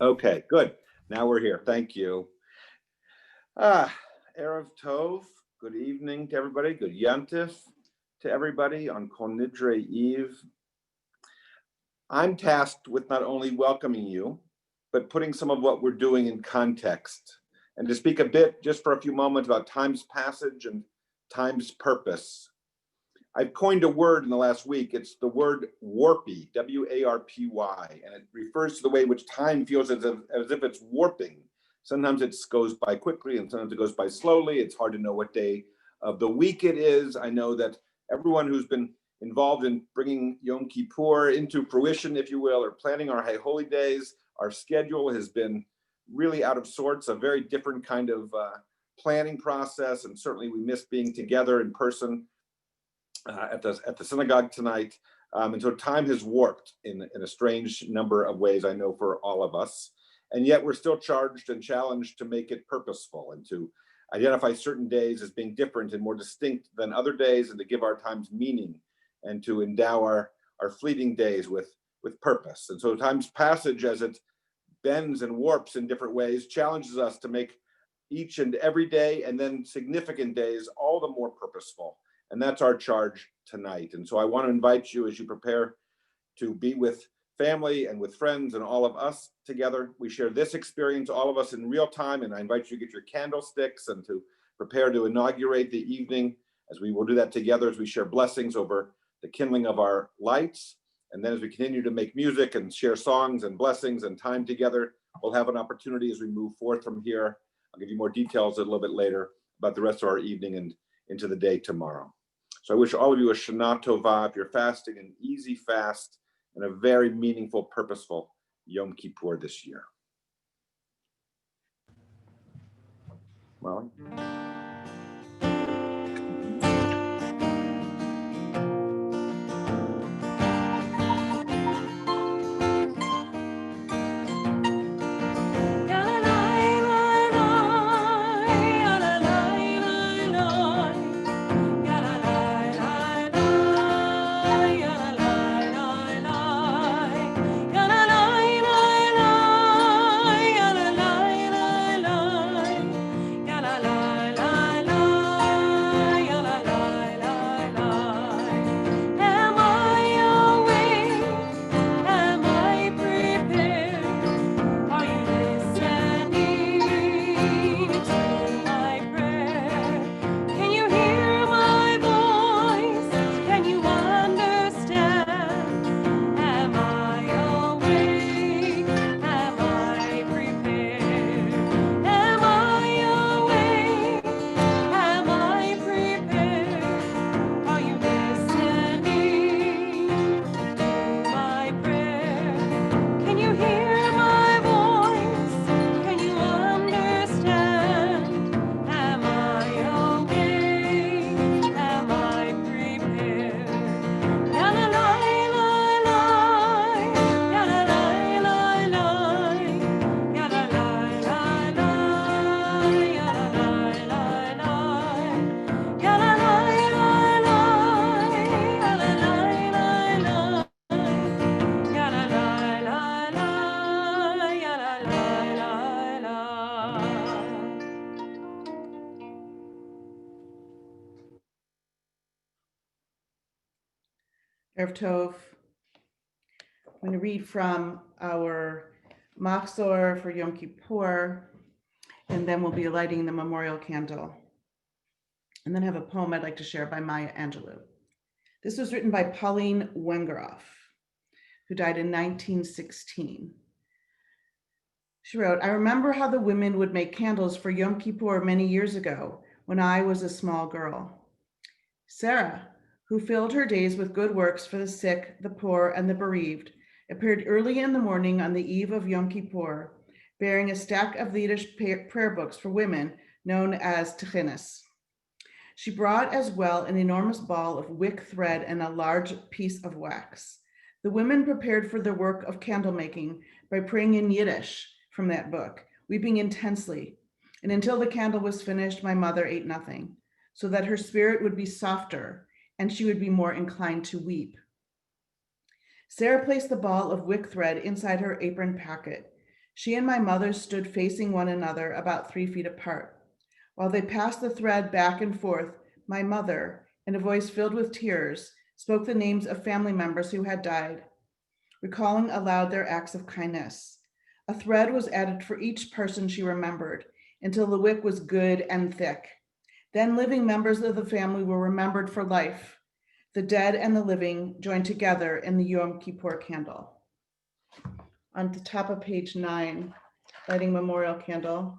Okay, good. Now we're here. Thank you. Erev Tov. Good evening to everybody. Good Yantif to everybody on Kol Nidre Eve. I'm tasked with not only welcoming you, but putting some of what we're doing in context, and to speak a bit, just for a few moments, about time's passage and time's purpose. I've coined a word in the last week. It's the word warpy, W-A-R-P-Y, and it refers to the way in which time feels as if it's warping. Sometimes it goes by quickly and sometimes it goes by slowly. It's hard to know what day of the week it is. I know that everyone who's been involved in bringing Yom Kippur into fruition, if you will, or planning our High Holy Days, our schedule has been really out of sorts, a very different kind of planning process, and certainly we miss being together in person at the synagogue tonight, and so time has warped in a strange number of ways, I know, for all of us, and yet we're still charged and challenged to make it purposeful and to identify certain days as being different and more distinct than other days, and to give our times meaning and to endow our fleeting days with purpose. And so time's passage, as it bends and warps in different ways, challenges us to make each and every day, and then significant days, all the more purposeful. And that's our charge tonight. And so I want to invite you, as you prepare to be with family and with friends and all of us together. We share this experience, all of us, in real time. And I invite you to get your candlesticks and to prepare to inaugurate the evening, as we will do that together as we share blessings over the kindling of our lights. And then as we continue to make music and share songs and blessings and time together, we'll have an opportunity as we move forth from here. I'll give you more details a little bit later about the rest of our evening and into the day tomorrow. So I wish all of you a Shana Tova, if you're fasting, an easy fast and a very meaningful, purposeful Yom Kippur this year. Molly? Erev Tov. I'm going to read from our Machzor for Yom Kippur, and then we'll be lighting the memorial candle. And then I have a poem I'd like to share by Maya Angelou. This was written by Pauline Wengeroff, who died in 1916. She wrote, I remember how the women would make candles for Yom Kippur many years ago when I was a small girl. Sarah, who filled her days with good works for the sick, the poor, and the bereaved, appeared early in the morning on the eve of Yom Kippur, bearing a stack of the Yiddish prayer books for women known as Techinas. She brought as well an enormous ball of wick thread and a large piece of wax. The women prepared for their work of candle making by praying in Yiddish from that book, weeping intensely. And until the candle was finished, my mother ate nothing, so that her spirit would be softer and she would be more inclined to weep. Sarah placed the ball of wick thread inside her apron pocket. She and my mother stood facing one another about 3 feet apart. While they passed the thread back and forth, my mother, in a voice filled with tears, spoke the names of family members who had died, recalling aloud their acts of kindness. A thread was added for each person she remembered until the wick was good and thick. Then living members of the family were remembered for life. The dead and the living joined together in the Yom Kippur candle. On the top of page 9, lighting memorial candle.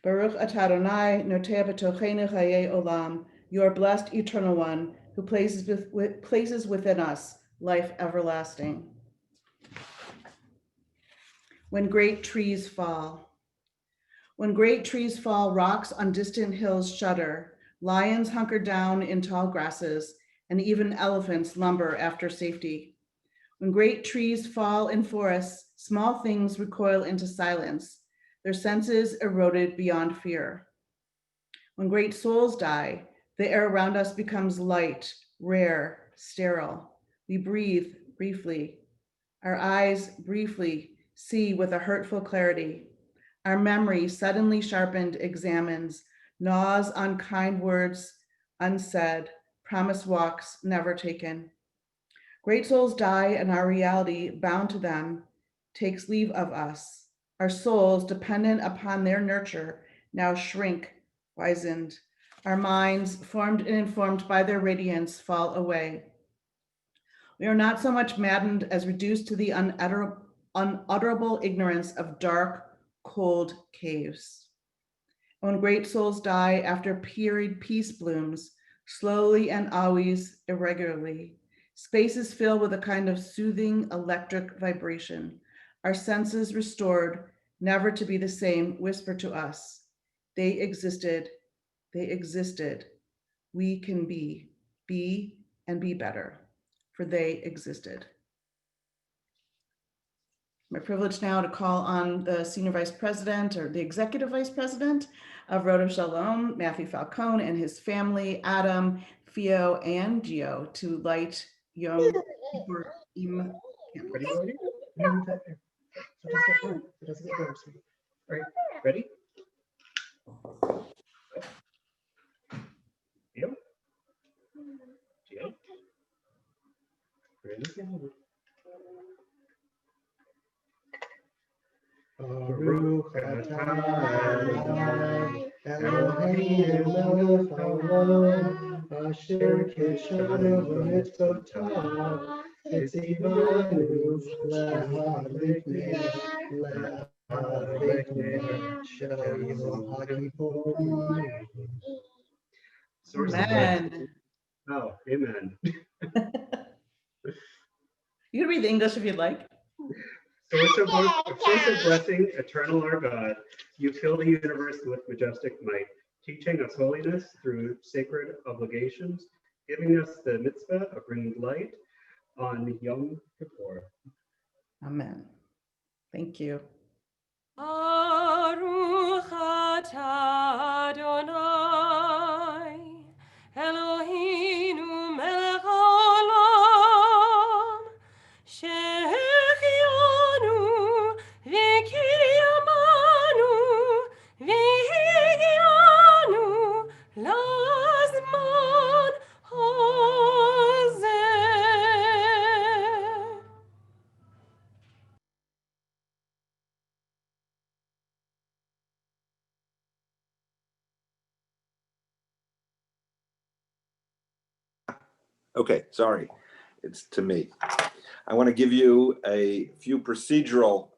Baruch atah Adonai, notea b'tocheinu chayei olam. You are blessed, eternal one, who places within us life everlasting. When great trees fall. When great trees fall, rocks on distant hills shudder. Lions hunker down in tall grasses, and even elephants lumber after safety. When great trees fall in forests, small things recoil into silence, their senses eroded beyond fear. When great souls die, the air around us becomes light, rare, sterile. We breathe briefly. Our eyes briefly see with a hurtful clarity. Our memory, suddenly sharpened, examines, gnaws on kind words unsaid, promised walks never taken. Great souls die, and our reality, bound to them, takes leave of us. Our souls, dependent upon their nurture, now shrink, wizened. Our minds, formed and informed by their radiance, fall away. We are not so much maddened as reduced to the unutterable ignorance of dark, cold caves. When great souls die after period peace blooms, slowly and always irregularly, spaces fill with a kind of soothing electric vibration. Our senses restored, never to be the same, whisper to us, they existed, we can be and be better, for they existed. My privilege now to call on the Senior Vice President or the Executive Vice President of Rodef Shalom, Matthew Falcone, and his family, Adam, Theo, and Gio, to light Yom Kippur Im candles. Ready, Lady? No, that there. So it doesn't get burnt. It doesn't get burnt. Sweetie. All right, ready? Gio? Gio? Ready? Baruch atah Eloheinu melech haolam, asher kishanu v'mitzvotav, v'tzivanu lehavik ner shel Yom Kippur. Amen. Oh, amen. You can read the English if you'd like. Source of blessing, eternal our God, you fill the universe with majestic might, teaching us holiness through sacred obligations, giving us the mitzvah of bringing light on Yom Kippur. Amen. Thank you. Baruch atah Adonai, Eloheinu melech haolam, she'echianu v'kiyamanu v'higianu lazman hazeh. Okay, sorry, it's to me. I want to give you a few procedural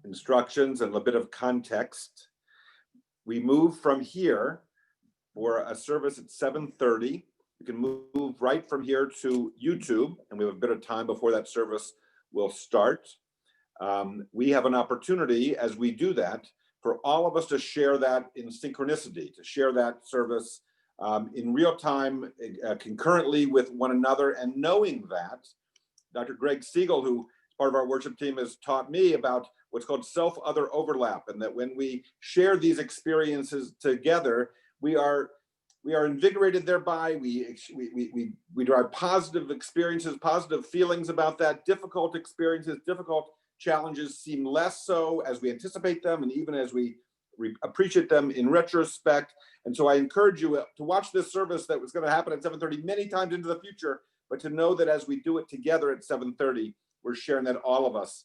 instructions and a bit of context. We move from here for a service at 7:30. You can move right from here to YouTube, and we have a bit of time before that service will start. We have an opportunity as we do that for all of us to share that in synchronicity, to share that service in real time, concurrently with one another, and knowing that Dr. Greg Siegle, who is part of our worship team, has taught me about what's called self-other overlap, and that when we share these experiences together, we are invigorated thereby. We derive positive experiences, positive feelings about that. Difficult experiences, difficult challenges seem less so as we anticipate them, and even as we appreciate them in retrospect. And so I encourage you to watch this service that was going to happen at 7:30 many times into the future, but to know that as we do it together at 7:30, we're sharing that all of us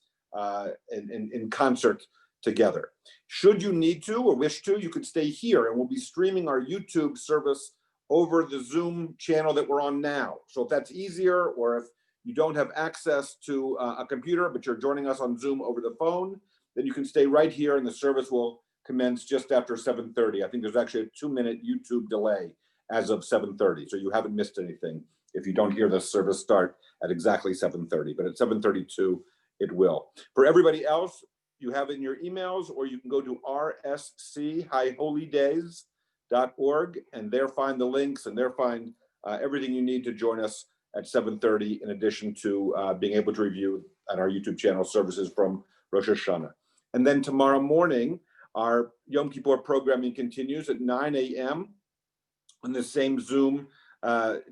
in concert together. Should you need to or wish to, you could stay here, and we'll be streaming our YouTube service over the Zoom channel that we're on now. So if that's easier, or if you don't have access to a computer, but you're joining us on Zoom over the phone, then you can stay right here, and the service will commence just after 7:30. I think there's actually a 2-minute YouTube delay as of 7:30, so you haven't missed anything if you don't hear the service start at exactly 7:30, but at 7:32, it will. For everybody else, you have in your emails, or you can go to rschiholydays.org, and there find the links, and there find everything you need to join us at 7:30, in addition to being able to review on our YouTube channel services from Rosh Hashanah. And then tomorrow morning, our Yom Kippur programming continues at 9 a.m. on the same Zoom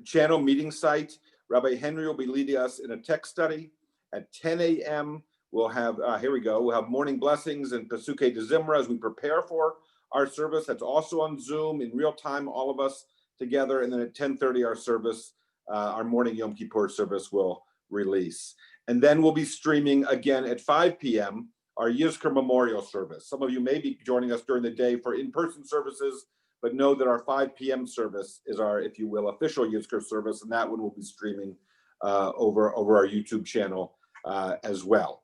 channel meeting site. Rabbi Henry will be leading us in a text study. At 10 a.m., we'll have, we'll have morning blessings and Pesukei de Zimra as we prepare for our service. That's also on Zoom in real time, all of us together. And then at 10:30, our service, our morning Yom Kippur service will release. And then we'll be streaming again at 5 p.m. our Yizkor Memorial service. Some of you may be joining us during the day for in-person services, but know that our 5 p.m. service is our, if you will, official Yizkor service, and that one will be streaming over our YouTube channel as well.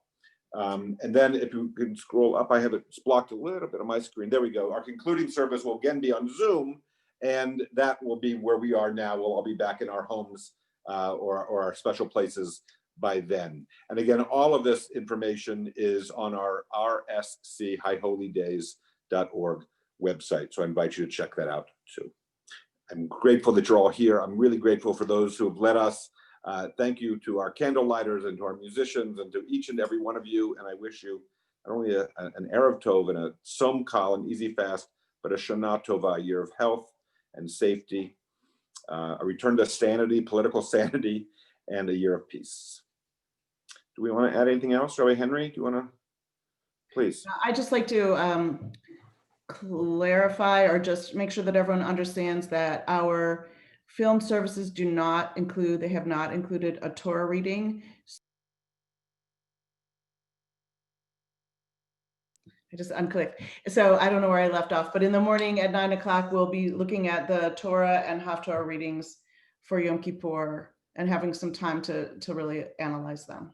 And then if you can scroll up, I have it blocked a little bit on my screen. There we go. Our concluding service will again be on Zoom, and that will be where we are now. We'll all be back in our homes or our special places by then. And again, all of this information is on our rschiholydays.org website. So I invite you to check that out too. I'm grateful that you're all here. I'm really grateful for those who have led us. Thank you to our candle lighters and to our musicians and to each and every one of you. And I wish you not only an Erev Tov and a Som Kal, an easy fast, but a Shana Tova, a year of health and safety, a return to sanity, political sanity, and a year of peace. Do we want to add anything else? Rabbi Henry, do you want to, please? I'd just like to clarify or just make sure that everyone understands that our film services do not include, they have not included a Torah reading. I just unclicked. So I don't know where I left off, but in the morning at 9 o'clock, we'll be looking at the Torah and Haftorah readings for Yom Kippur and having some time to really analyze them.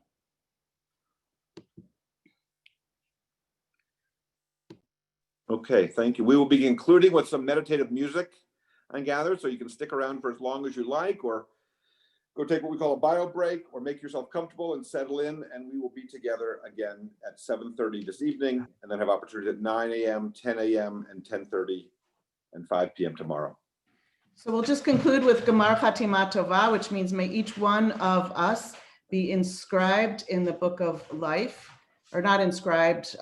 Okay, thank you. We will be concluding with some meditative music, I gather, so you can stick around for as long as you like, or go take what we call a bio break, or make yourself comfortable and settle in, and we will be together again at 7:30 this evening, and then have opportunity at 9 a.m., 10 a.m., and 10:30, and 5 p.m. tomorrow. So we'll just conclude with Gemar Chatima Tova, which means may each one of us be inscribed in the book of life, or not inscribed,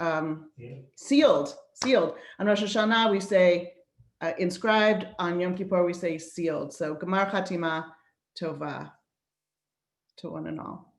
sealed. On Rosh Hashanah, we say inscribed. On Yom Kippur, we say sealed. So Gemar Chatima Tova to one and all.